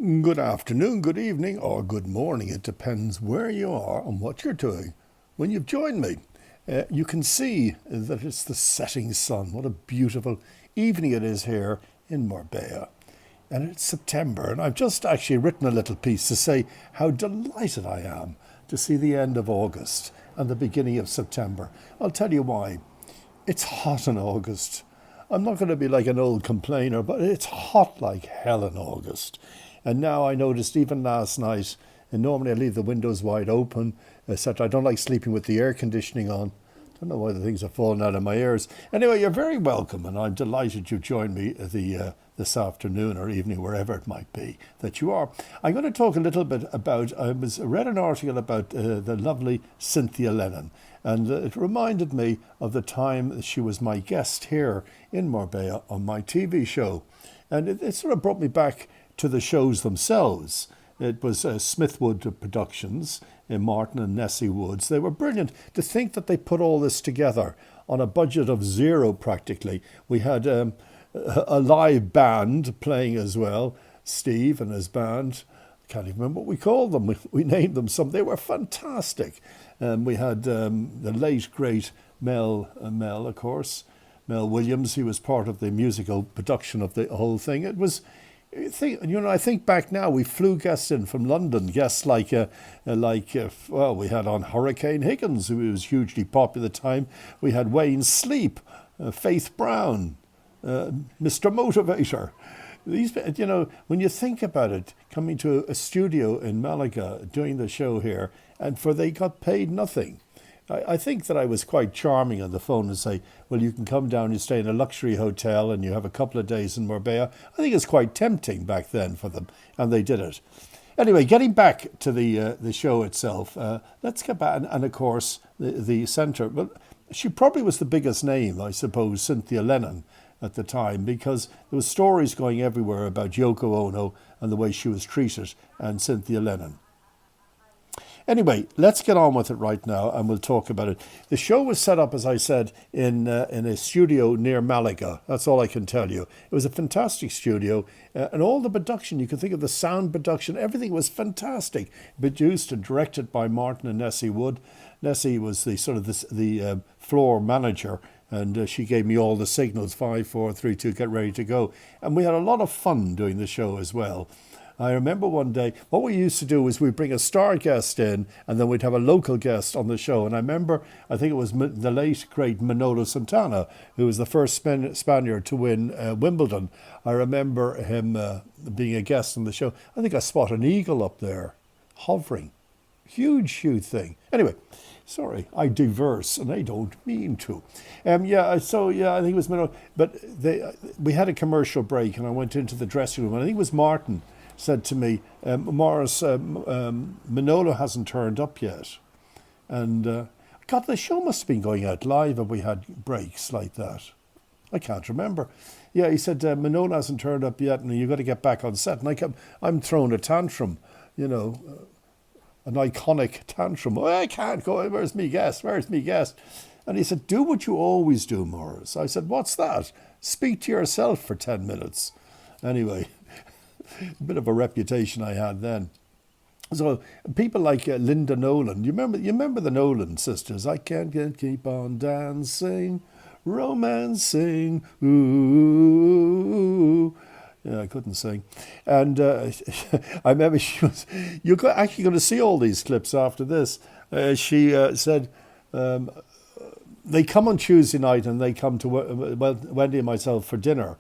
Good afternoon, good evening, or good morning. It depends where you are and what you're doing. When you've joined me, you can see that it's the setting sun. What a beautiful evening it is here in Marbella. And it's September, and I've just actually written a little piece to say how delighted I am to see the end of August and the beginning of September. I'll tell you why. It's hot in August. I'm not going to be like an old complainer, but it's hot like hell in August. And now I noticed even last night, and normally I leave the windows wide open, etc. I don't like sleeping with the air conditioning on. Don't know why the things are falling out of my ears. Anyway, you're very welcome, and I'm delighted you've joined me this afternoon or evening, wherever it might be that you are. I'm going to talk a little bit about, read an article about the lovely Cynthia Lennon, and it reminded me of the time she was my guest here in Marbella on my TV show. And it sort of brought me back to the shows themselves. It was Smithwood Productions in Martin and Nessie Woods. They were brilliant. To think that they put all this together on a budget of zero practically. We had a live band playing as well, Steve and his band. I can't even remember what we called them. We named them some. They were fantastic. We had the late, great Mel, of course, Mel Williams. He was part of the musical production of the whole thing. It was... I think back now, we flew guests in from London, guests like we had on Hurricane Higgins, who was hugely popular at the time. We had Wayne Sleep, Faith Brown, Mr. Motivator. These, when you think about it, coming to a studio in Malaga, doing the show here, and they got paid nothing. I think that I was quite charming on the phone and say, well, you can come down, you stay in a luxury hotel and you have a couple of days in Marbella. I think it's quite tempting back then for them, and they did it. Anyway, getting back to the show itself, let's get back, and of course, the centre. Well, she probably was the biggest name, I suppose, Cynthia Lennon at the time, because there were stories going everywhere about Yoko Ono and the way she was treated, and Cynthia Lennon. Anyway, let's get on with it right now and we'll talk about it. The show was set up, as I said, in a studio near Malaga. That's all I can tell you. It was a fantastic studio, and all the production, you can think of the sound production, everything was fantastic. Produced and directed by Martin and Nessie Wood. Nessie was the floor manager, and she gave me all the signals, 5, 4, 3, 2, get ready to go. And we had a lot of fun doing the show as well. I remember one day, what we used to do was we'd bring a star guest in and then we'd have a local guest on the show. And I remember, I think it was the late, great Manolo Santana, who was the first Spaniard to win Wimbledon. I remember him being a guest on the show. I think I spotted an eagle up there, hovering. Huge thing. Anyway, sorry, I diverse, and I don't mean to. I think it was Manolo. But we had a commercial break and I went into the dressing room, and I think it was Martin said to me, Morris, Manolo hasn't turned up yet. And God, the show must have been going out live and we had breaks like that. I can't remember. Yeah, he said, Manolo hasn't turned up yet and you've got to get back on set. And I'm throwing a tantrum, an iconic tantrum. Oh, I can't go, where's me guest? And he said, do what you always do, Morris. I said, what's that? Speak to yourself for 10 minutes. Anyway, a bit of a reputation I had then. So people like Linda Nolan, you remember the Nolan sisters? I can't keep on dancing, romancing, ooh. Yeah, I couldn't sing. And I remember you're actually going to see all these clips after this. She said, they come on Tuesday night and they come to Wendy and myself for dinner.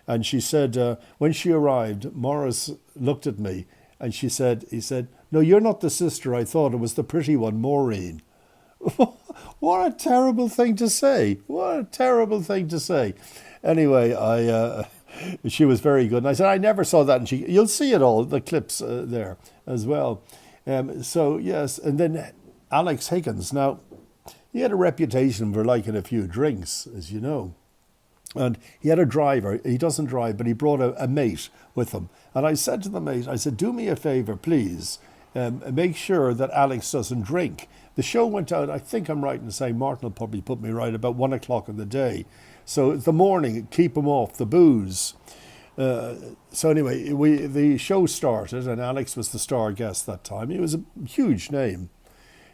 And she said, when she arrived, Morris looked at me and he said, no, you're not the sister I thought. It was the pretty one, Maureen. What a terrible thing to say. Anyway, she was very good. And I said, I never saw that. And you'll see it all, the clips there as well. Yes. And then Alex Higgins. Now, he had a reputation for liking a few drinks, as you know. And he had a driver. He doesn't drive, but he brought a mate with him. And I said to the mate, do me a favour, please. Make sure that Alex doesn't drink. The show went out, I think I'm right in saying, Martin will probably put me right, about 1 o'clock in the day. So the morning, keep him off the booze. So anyway, the show started, and Alex was the star guest that time. He was a huge name.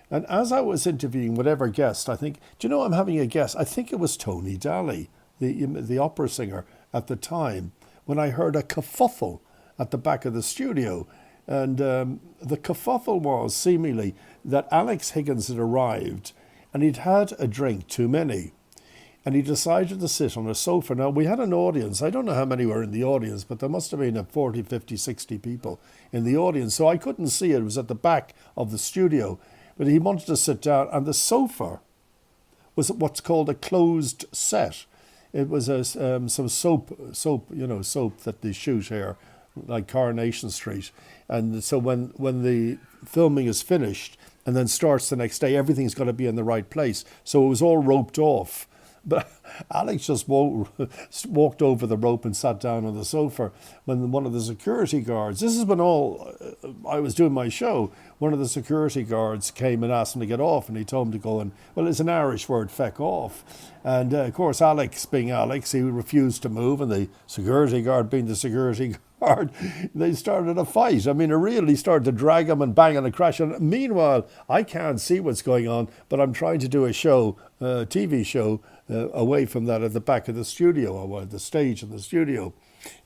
And as I was interviewing whatever guest, I think, do you know, I'm having a guess. I think it was Tony Daly, the opera singer at the time, when I heard a kerfuffle at the back of the studio. And the kerfuffle was seemingly that Alex Higgins had arrived and he'd had a drink too many. And he decided to sit on a sofa. Now, we had an audience. I don't know how many were in the audience, but there must have been 40, 50, 60 people in the audience. So I couldn't see it. It was at the back of the studio. But he wanted to sit down, and the sofa was what's called a closed set. It was some soap that they shoot here, like Coronation Street. And so when the filming is finished and then starts the next day, everything's got to be in the right place. So it was all roped off. But Alex just walked over the rope and sat down on the sofa when one of the security guards, this is when I was doing my show, one of the security guards came and asked him to get off, and he told him to go and, well, it's an Irish word, feck off. And of course, Alex being Alex, he refused to move, and the security guard being the security guard, they started a fight. I mean, it really started to drag him and bang and crash. And meanwhile, I can't see what's going on, but I'm trying to do a show, TV show, away from that at the back of the studio, or the stage in the studio.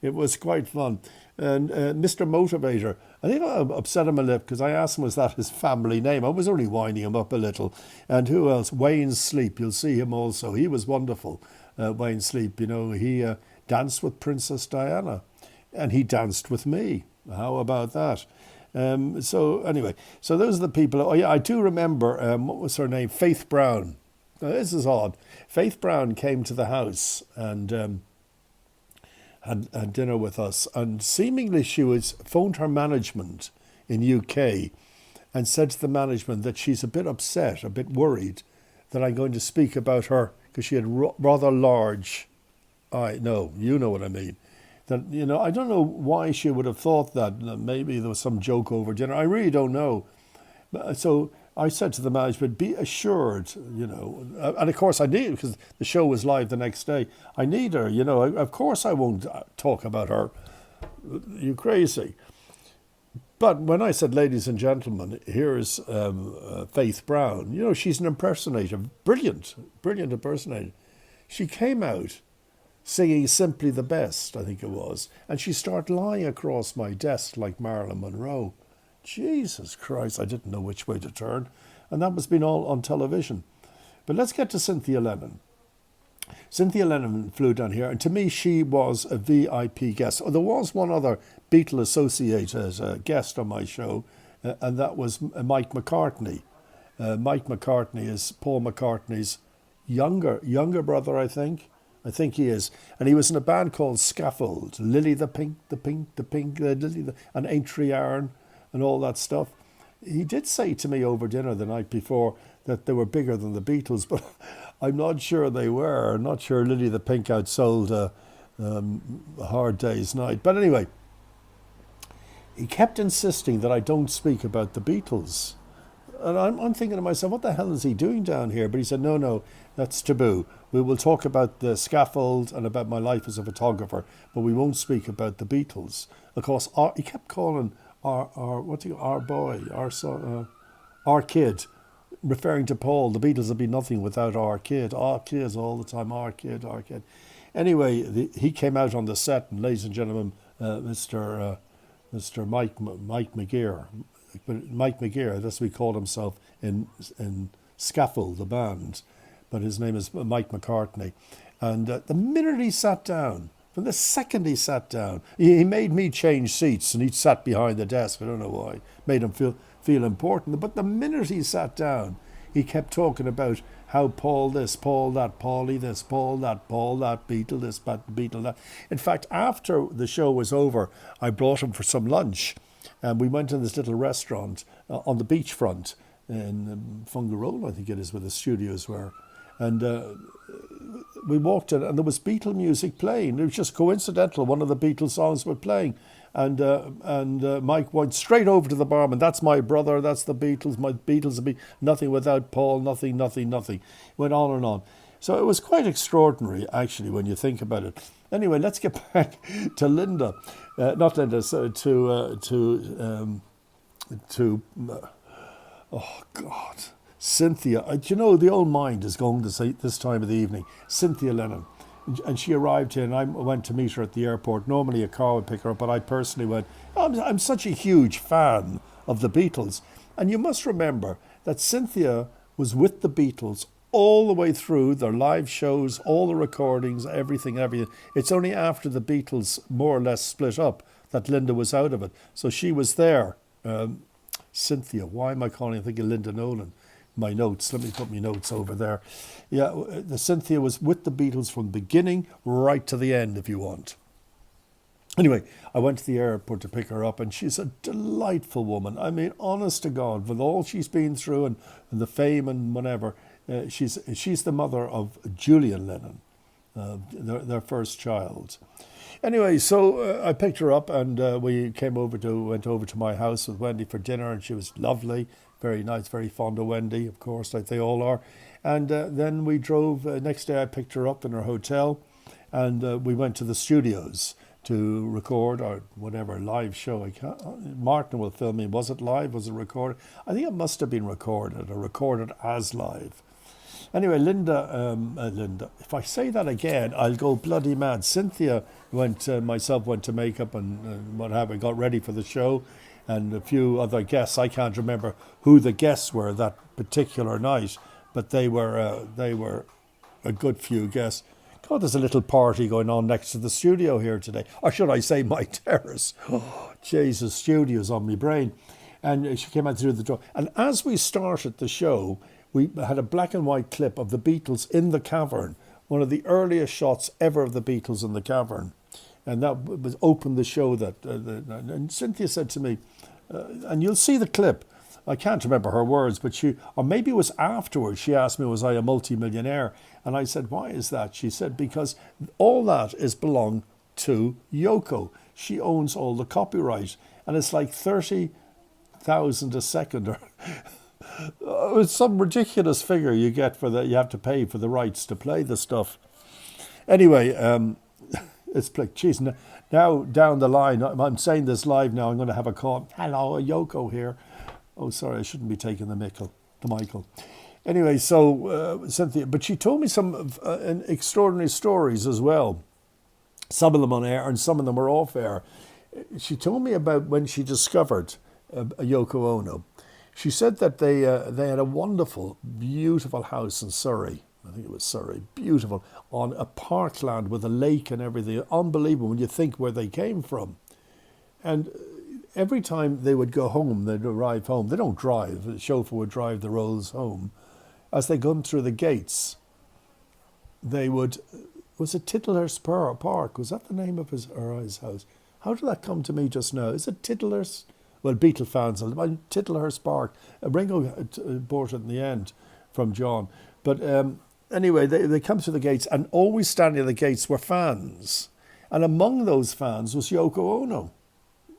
It was quite fun. And Mr. Motivator, I think I upset him a little because I asked him, was that his family name? I was only winding him up a little. And who else? Wayne Sleep, you'll see him also. He was wonderful, Wayne Sleep. You know, he danced with Princess Diana, and he danced with me. How about that? So anyway, so those are the people. Oh yeah, I do remember, what was her name? Faith Brown. Now, this is odd. Faith Brown came to the house and had dinner with us, and seemingly she phoned her management in UK and said to the management that she's a bit upset, a bit worried that I'm going to speak about her because she had rather large. You know what I mean. That, you know, I don't know why she would have thought that. Maybe there was some joke over dinner. I really don't know. So I said to the management, be assured, you know, and of course I need, because the show was live the next day, I need her, you know, of course I won't talk about her. You crazy. But when I said, ladies and gentlemen, here's Faith Brown, you know, she's an impersonator, brilliant impersonator. She came out singing Simply the Best, I think it was, and she started lying across my desk like Marilyn Monroe. Jesus Christ, I didn't know which way to turn. And that was been all on television. But let's get to Cynthia Lennon. Cynthia Lennon flew down here, and to me, she was a VIP guest. Oh, there was one other Beatle-associated guest on my show, and that was Mike McCartney. Mike McCartney is Paul McCartney's younger brother, I think. I think he is. And he was in a band called Scaffold. Lily the Pink, Lily and Aintree Iron, and all that stuff. He did say to me over dinner the night before that they were bigger than the Beatles, but I'm not sure they were. I'm not sure Lily the Pink outsold A Hard Day's Night. But anyway, he kept insisting that I don't speak about the Beatles. And I'm thinking to myself, what the hell is he doing down here? But he said, no, that's taboo. We will talk about the Scaffold and about my life as a photographer, but we won't speak about the Beatles. Of course, he kept calling our boy, our son, our kid, referring to Paul. The Beatles would be nothing without our kid. Our kids all the time, our kid. Anyway, he came out on the set, and ladies and gentlemen, Mr. Mike McGear. Mike McGear, that's what he called himself in Scaffold, the band, but his name is Mike McCartney. And the minute he sat down, from the second he sat down, he made me change seats, and he sat behind the desk. I don't know why. Made him feel important. But the minute he sat down, he kept talking about how Paul this, Paul that, Paulie this, Paul that, Beatle this, Beatle that. In fact, after the show was over, I brought him for some lunch, and we went to this little restaurant on the beachfront in Fungarole, I think it is, where the studios were. And we walked in, and there was Beatle music playing. It was just coincidental. One of the Beatles songs were playing. And Mike went straight over to the barman. That's my brother. That's the Beatles. My Beatles would be nothing without Paul. Nothing. Went on and on. So it was quite extraordinary, actually, when you think about it. Anyway, let's get back to Linda. Not Linda, so to oh God, Cynthia. Do you know the old mind is going to say this time of the evening? Cynthia Lennon, and she arrived here, and I went to meet her at the airport. Normally a car would pick her up, but I personally went. I'm such a huge fan of the Beatles, and you must remember that Cynthia was with the Beatles all the way through their live shows, all the recordings, everything. It's only after the Beatles more or less split up that Linda was out of it. So she was there. Cynthia, why am I calling her? I think of Linda Nolan. My notes, let me put my notes over there. Yeah, the Cynthia was with the Beatles from the beginning right to the end, if you want. Anyway, I went to the airport to pick her up, and she's a delightful woman. I mean, honest to God, with all she's been through and the fame and whatever, she's the mother of Julian Lennon, their first child. Anyway, so I picked her up, and we went over to my house with Wendy for dinner, and she was lovely, very nice, very fond of Wendy, of course, like they all are. And then we drove. Next day, I picked her up in her hotel, and we went to the studios to record our whatever live show. Martin will film me. Was it live? Was it recorded? I think it must have been recorded, or recorded as live. Anyway, Linda, if I say that again, I'll go bloody mad. Cynthia went to makeup and what have you, got ready for the show, and a few other guests. I can't remember who the guests were that particular night, but they were a good few guests. God, there's a little party going on next to the studio here today. Or should I say my terrace? Oh, Jesus, studio's on my brain. And she came out through the door. And as we started the show, we had a black and white clip of the Beatles in the cavern, one of the earliest shots ever of the Beatles in the cavern. And that was opened the show. And Cynthia said to me, and you'll see the clip, I can't remember her words, but or maybe it was afterwards, she asked me, was I a multi-millionaire? And I said, why is that? She said, because all that is belonged to Yoko. She owns all the copyright. And it's like 30,000 a second, or it's some ridiculous figure you have to pay for the rights to play the stuff. Anyway, it's like, geez, now down the line, I'm saying this live now, I'm going to have a call. Hello, Yoko here. Oh, sorry, I shouldn't be taking the Michael. Anyway, so Cynthia, but she told me some extraordinary stories as well. Some of them on air and some of them were off air. She told me about when she discovered Yoko Ono. She said that they had a wonderful, beautiful house in Surrey. I think it was Surrey, beautiful, on a parkland with a lake and everything. Unbelievable when you think where they came from. And every time they would go home, they'd arrive home. They don't drive. The chauffeur would drive the Rolls home. As they come through the gates, they would... Was it Tittlehurst Park? Was that the name of his house? How did that come to me just now? Is it Tittlehurst? Well, Beatle fans, Tittlehurst Park. Ringo bought it in the end from John. But anyway, they come through the gates, and always standing at the gates were fans. And among those fans was Yoko Ono.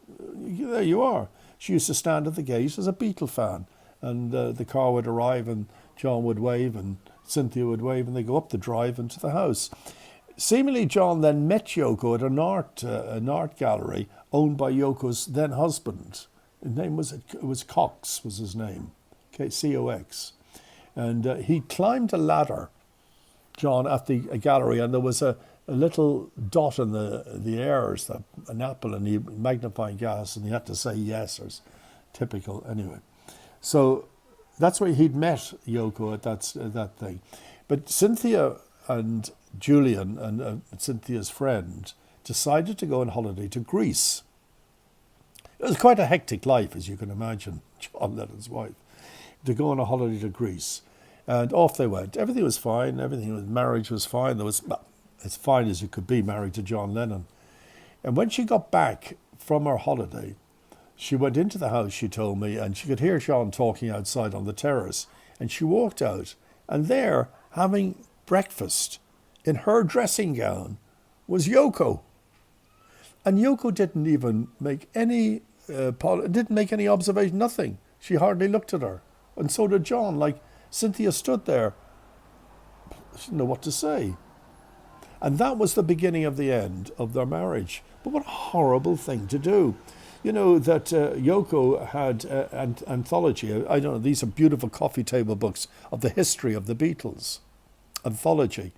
There you are. She used to stand at the gate as a Beatle fan. And the car would arrive, and John would wave, and Cynthia would wave, and they go up the drive into the house. Seemingly, John then met Yoko at an art gallery owned by Yoko's then husband. His name was Cox, was his name, Cox, and he climbed a ladder, John, at the gallery, and there was a little dot in the air, an apple, and he magnifying glass, and he had to say yes, or typical anyway. So that's where he'd met Yoko at that thing. But Cynthia and Julian and Cynthia's friend decided to go on holiday to Greece. It was quite a hectic life, as you can imagine, John Lennon's wife, to go on a holiday to Greece. And off they went. Everything was fine. Marriage was fine. As fine as you could be married to John Lennon. And when she got back from her holiday, she went into the house, she told me, and she could hear John talking outside on the terrace. And she walked out, and there, having breakfast in her dressing gown, was Yoko. And Yoko didn't even make any observation, nothing. She hardly looked at her. And so did John. Like, Cynthia stood there. She didn't know what to say. And that was the beginning of the end of their marriage. But what a horrible thing to do. You know that Yoko had an anthology. I don't know, these are beautiful coffee table books of the history of the Beatles. Anthology.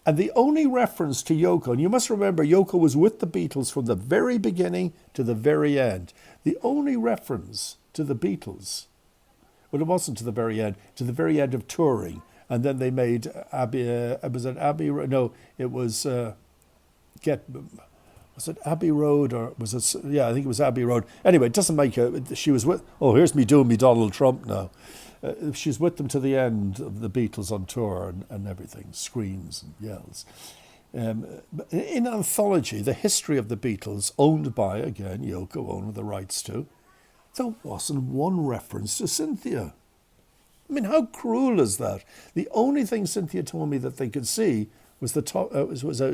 And the only reference to Yoko, and you must remember Yoko was with the Beatles from the very beginning to the very end. The only reference to the Beatles, well, it wasn't to the very end, to the very end of touring. And then they made Abbey, was it Abbey Road? No, it was, was it Abbey Road or was it, yeah, I think it was Abbey Road. Anyway, it doesn't make she was with, oh, here's me doing me Donald Trump now. She's with them to the end of the Beatles on tour and everything, screams and yells. In Anthology, the history of the Beatles, owned by, again, Yoko owned the rights to, there wasn't one reference to Cynthia. I mean, how cruel is that? The only thing Cynthia told me that they could see was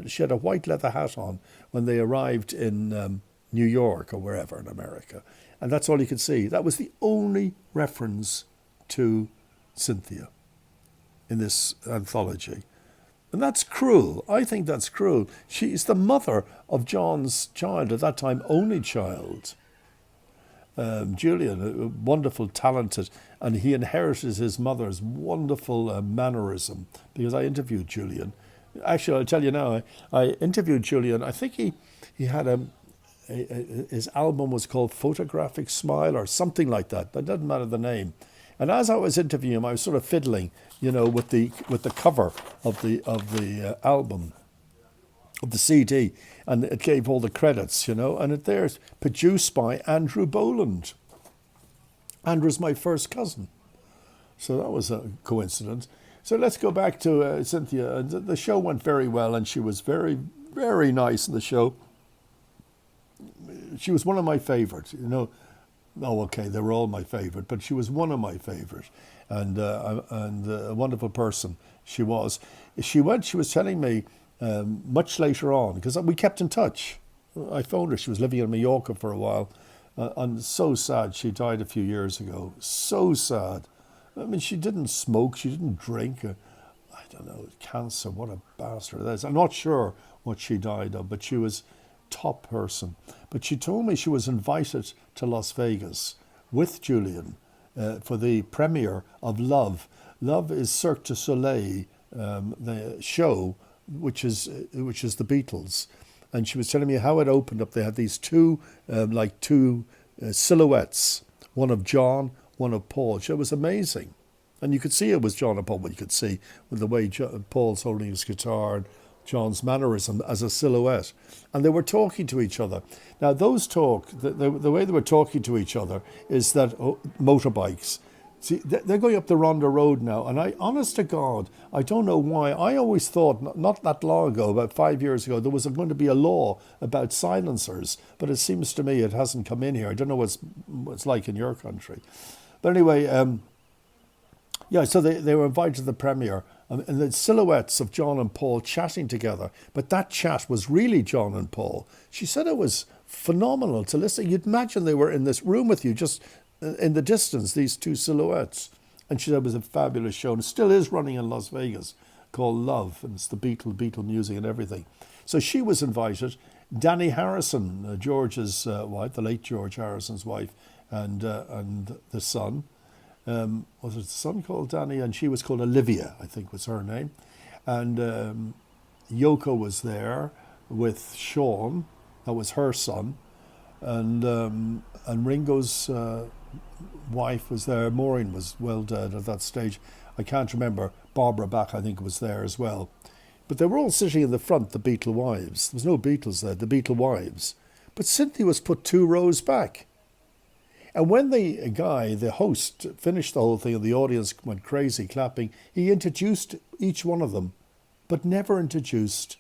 she had a white leather hat on when they arrived in New York or wherever in America. And that's all you could see. That was the only reference to Cynthia in this anthology. And that's cruel. I think that's cruel. She's the mother of John's child, at that time only child. Julian, wonderful, talented, and he inherited his mother's wonderful mannerism, because I interviewed Julian. Actually, I'll tell you now, I interviewed Julian. I think he had his album was called Photographic Smile or something like that. That doesn't matter the name. And as I was interviewing him, I was sort of fiddling, you know, with the cover of the album, of the CD, and it gave all the credits, you know, and there's produced by Andrew Boland. Andrew's my first cousin, so that was a coincidence. So let's go back to Cynthia. The show went very well, and she was very, very nice in the show. She was one of my favorites, you know. Oh, okay, they were all my favorite, but she was one of my favorites, and a wonderful person she was. She was telling me much later on, because we kept in touch. I phoned her. She was living in Mallorca for a while, and so sad. She died a few years ago. So sad. I mean, she didn't smoke. She didn't drink. I don't know, cancer. What a bastard that is. I'm not sure what she died of, but she was top person. But she told me she was invited to Las Vegas with Julian for the premiere of Love. Love is Cirque du Soleil, the show, which is the Beatles. And she was telling me how it opened up. They had these two silhouettes, one of John, one of Paul. It was amazing. And you could see it was John and Paul, but you could see with the way Paul's holding his guitar and John's mannerism as a silhouette. And they were talking to each other. Now, those the way they were talking to each other is that motorbikes. See, they're going up the Ronda Road now. And honest to God, I don't know why. I always thought, not that long ago, about 5 years ago, there was going to be a law about silencers. But it seems to me it hasn't come in here. I don't know what it's like in your country. But anyway, so they were invited to the premiere. And the silhouettes of John and Paul chatting together. But that chat was really John and Paul. She said it was phenomenal to listen. You'd imagine they were in this room with you, just in the distance, these two silhouettes. And she said it was a fabulous show. And it still is running in Las Vegas, called Love. And it's the Beatle music and everything. So she was invited. Danny Harrison, George's wife, the late George Harrison's wife, and the son. Was it the son called Danny? And she was called Olivia, I think was her name. And Yoko was there with Sean, that was her son. And Ringo's wife was there. Maureen was well dead at that stage. I can't remember. Barbara Bach, I think, was there as well. But they were all sitting in the front, the Beatle wives. There was no Beatles there, the Beatle wives. But Cynthia was put 2 rows back. And when the host, finished the whole thing and the audience went crazy clapping, he introduced each one of them, but never introduced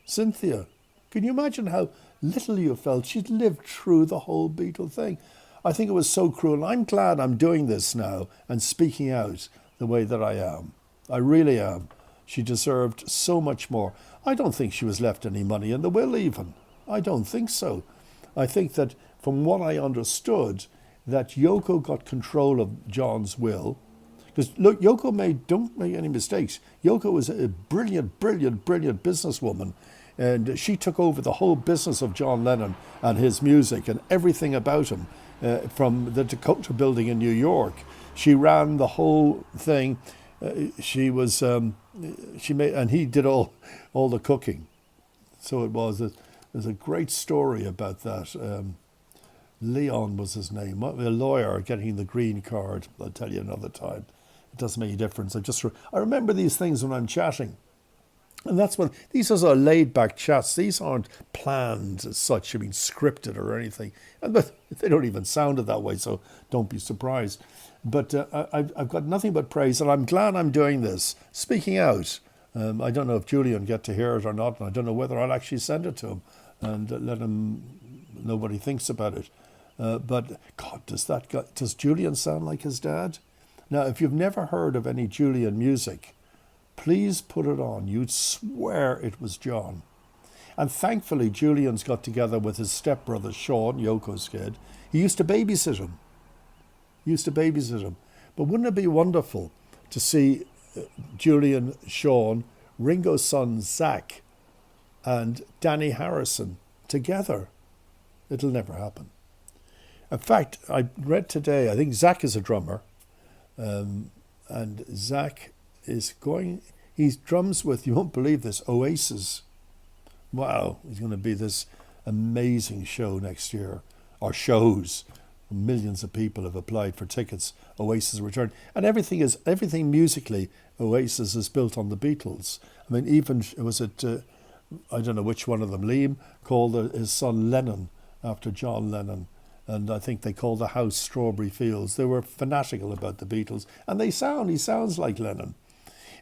Cynthia. Can you imagine how little you felt? She'd lived through the whole Beatle thing. I think it was so cruel. I'm glad I'm doing this now and speaking out the way that I am. I really am. She deserved so much more. I don't think she was left any money in the will even. I don't think so. I think that from what I understood, that Yoko got control of John's will, Because look, don't make any mistakes. Yoko was a brilliant, brilliant, brilliant businesswoman. And she took over the whole business of John Lennon and his music and everything about him from the Dakota building in New York. She ran the whole thing. She made, and he did all the cooking. So there's a great story about that. Leon was his name, a lawyer getting the green card. I'll tell you another time. It doesn't make a difference. I remember these things when I'm chatting. And these are sort of laid back chats. These aren't planned as such, scripted or anything. And they don't even sound it that way, so don't be surprised. But I've got nothing but praise, and I'm glad I'm doing this. Speaking out. I don't know if Julian will get to hear it or not, and I don't know whether I'll actually send it to him and let him know what he thinks about it. But God, does Julian sound like his dad? Now, if you've never heard of any Julian music, please put it on. You'd swear it was John. And thankfully, Julian's got together with his stepbrother, Sean, Yoko's kid. He used to babysit him. But wouldn't it be wonderful to see Julian, Sean, Ringo's son, Zach, and Danny Harrison together? It'll never happen. In fact, I read today, I think Zach is a drummer, and Zach he drums with, you won't believe this, Oasis. Wow, he's going to be this amazing show next year, or shows. Millions of people have applied for tickets. Oasis return, and everything musically, Oasis is built on the Beatles. I mean, even I don't know which one of them. Liam called his son Lennon after John Lennon, and I think they called the house Strawberry Fields. They were fanatical about the Beatles, and he sounds like Lennon.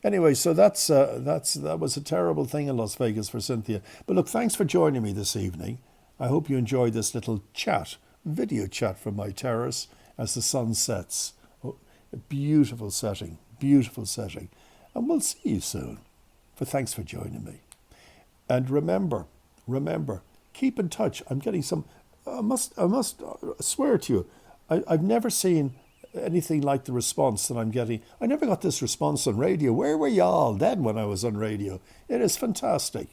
Anyway, so that was a terrible thing in Las Vegas for Cynthia. But look, thanks for joining me this evening. I hope you enjoyed this little video chat from my terrace as the sun sets. Oh, a beautiful setting. And we'll see you soon. Thanks for joining me. And remember, keep in touch. I'm getting some, I must swear to you, I've never seen anything like the response that I'm getting. I never got this response on radio. Where were y'all then when I was on radio? It is fantastic.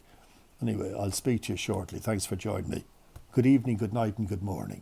Anyway, I'll speak to you shortly. Thanks for joining me. Good evening, good night, and good morning.